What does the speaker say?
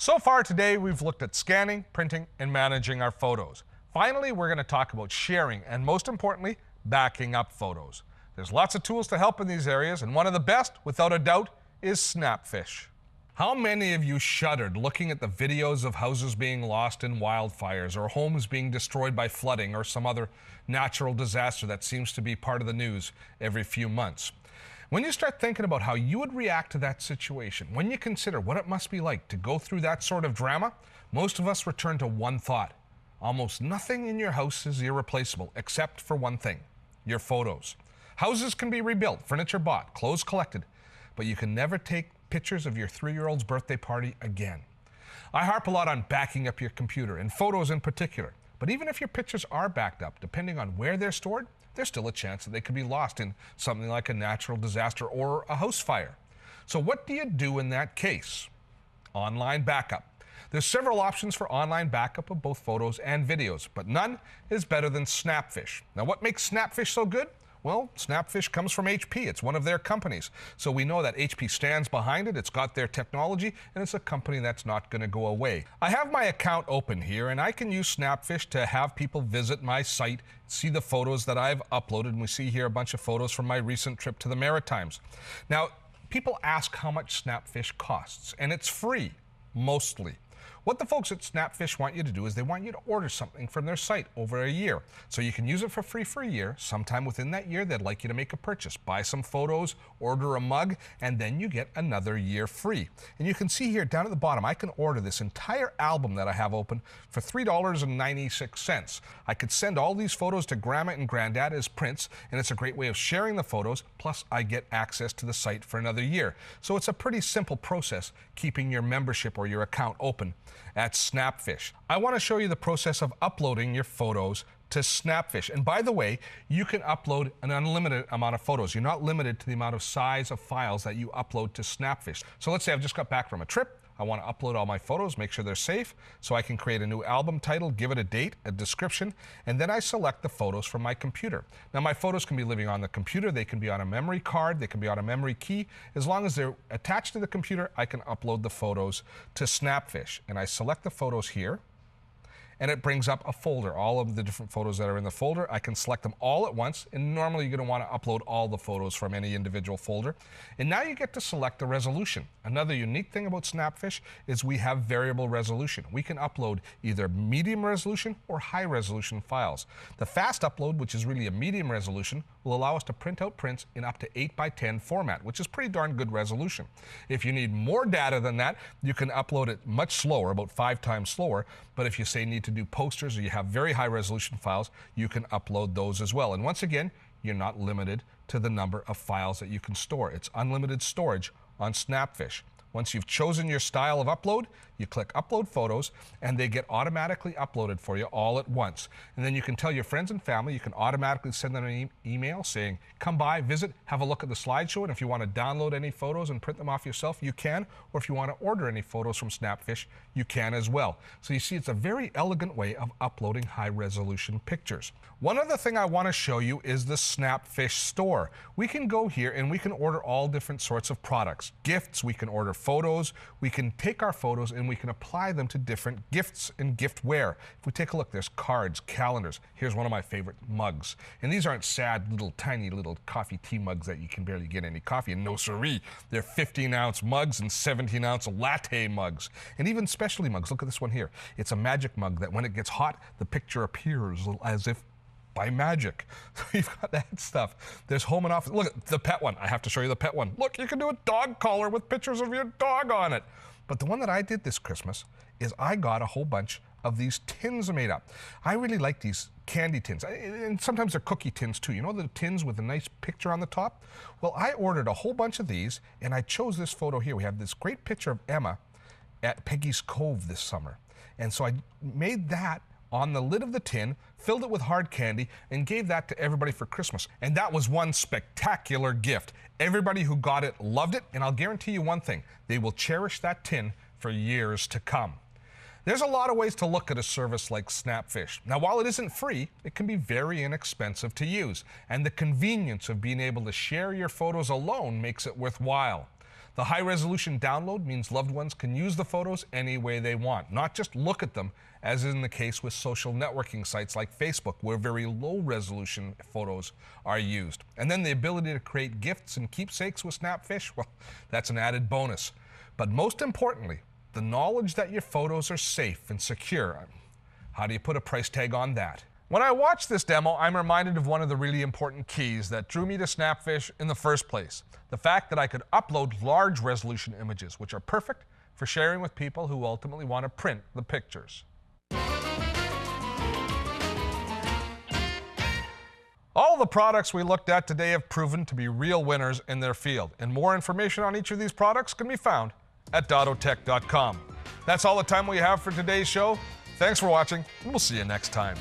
So far today, we've looked at scanning, printing, and managing our photos. Finally, we're going to talk about sharing and, most importantly, backing up photos. There's lots of tools to help in these areas, and one of the best, without a doubt, is Snapfish. How many of you shuddered looking at the videos of houses being lost in wildfires or homes being destroyed by flooding or some other natural disaster that seems to be part of the news every few months? When you start thinking about how you would react to that situation, when you consider what it must be like to go through that sort of drama, most of us return to one thought. Almost nothing in your house is irreplaceable except for one thing: your photos. Houses can be rebuilt, furniture bought, clothes collected, but you can never take pictures of your 3-year-old's birthday party again. I harp a lot on backing up your computer, and photos in particular. But even if your pictures are backed up, depending on where they're stored, there's still a chance that they could be lost in something like a natural disaster or a house fire. So what do you do in that case? Online backup. There's several options for online backup of both photos and videos, but none is better than Snapfish. Now, what makes Snapfish so good? Well, Snapfish comes from HP. It's one of their companies. So we know that HP stands behind it. It's got their technology, and it's a company that's not going to go away. I have my account open here, and I can use Snapfish to have people visit my site, see the photos that I've uploaded, and we see here a bunch of photos from my recent trip to the Maritimes. Now, people ask how much Snapfish costs, and it's free, mostly. What the folks at Snapfish want you to do is they want you to order something from their site over a year. So you can use it for free for a year. Sometime within that year, they'd like you to make a purchase. Buy some photos, order a mug, and then you get another year free. And you can see here down at the bottom, I can order this entire album that I have open for $3.96. I could send all these photos to Grandma and Granddad as prints, and it's a great way of sharing the photos, plus I get access to the site for another year. So it's a pretty simple process keeping your membership or your account open at Snapfish. I want to show you the process of uploading your photos to Snapfish. And by the way, you can upload an unlimited amount of photos. You're not limited to the amount of size of files that you upload to Snapfish. So let's say I've just got back from a trip. I want to upload all my photos, make sure they're safe, so I can create a new album title, give it a date, a description, and then I select the photos from my computer. Now, my photos can be living on the computer, they can be on a memory card, they can be on a memory key. As long as they're attached to the computer, I can upload the photos to Snapfish. And I select the photos here, and it brings up a folder, all of the different photos that are in the folder. I can select them all at once, and normally you're going to want to upload all the photos from any individual folder. And now you get to select the resolution. Another unique thing about Snapfish is we have variable resolution. We can upload either medium resolution or high resolution files. The fast upload, which is really a medium resolution, will allow us to print out prints in up to 8x10 format, which is pretty darn good resolution. If you need more data than that, you can upload it much slower, about 5 times slower. But if you say need to do posters or you have very high resolution files, you can upload those as well. And once again, you're not limited to the number of files that you can store. It's unlimited storage on Snapfish. Once you've chosen your style of upload, you click Upload Photos, and they get automatically uploaded for you all at once. And then you can tell your friends and family, you can automatically send them an email saying, come by, visit, have a look at the slideshow, and if you want to download any photos and print them off yourself, you can. Or if you want to order any photos from Snapfish, you can as well. So you see, it's a very elegant way of uploading high-resolution pictures. One other thing I want to show you is the Snapfish store. We can go here and we can order all different sorts of products. Gifts, we can order photos, we can take our photos and we can apply them to different gifts and giftware. If we take a look, there's cards, calendars. Here's one of my favorite mugs. And these aren't sad little tiny little coffee tea mugs that you can barely get any coffee in. No siree. They're 15-ounce mugs and 17-ounce latte mugs. And even specialty mugs. Look at this one here. It's a magic mug that when it gets hot, the picture appears as if by magic. So you've got that stuff. There's home and office. Look at the pet one. I have to show you the pet one. Look, you can do a dog collar with pictures of your dog on it. But the one that I did this Christmas is I got a whole bunch of these tins made up. I really like these candy tins. And sometimes they're cookie tins too. You know, the tins with a nice picture on the top? Well, I ordered a whole bunch of these, and I chose this photo here. We have this great picture of Emma at Peggy's Cove this summer. And so I made that on the lid of the tin, filled it with hard candy, and gave that to everybody for Christmas. And that was one spectacular gift. Everybody who got it loved it, and I'll guarantee you one thing, they will cherish that tin for years to come. There's a lot of ways to look at a service like Snapfish. Now, while it isn't free, it can be very inexpensive to use, and the convenience of being able to share your photos alone makes it worthwhile. The high-resolution download means loved ones can use the photos any way they want, not just look at them, as is in the case with social networking sites like Facebook, where very low-resolution photos are used. And then the ability to create gifts and keepsakes with Snapfish, well, that's an added bonus. But most importantly, the knowledge that your photos are safe and secure. How do you put a price tag on that? When I watch this demo, I'm reminded of one of the really important keys that drew me to Snapfish in the first place. The fact that I could upload large resolution images, which are perfect for sharing with people who ultimately want to print the pictures. All the products we looked at today have proven to be real winners in their field, and more information on each of these products can be found at dottotech.com. That's all the time we have for today's show. Thanks for watching, and we'll see you next time.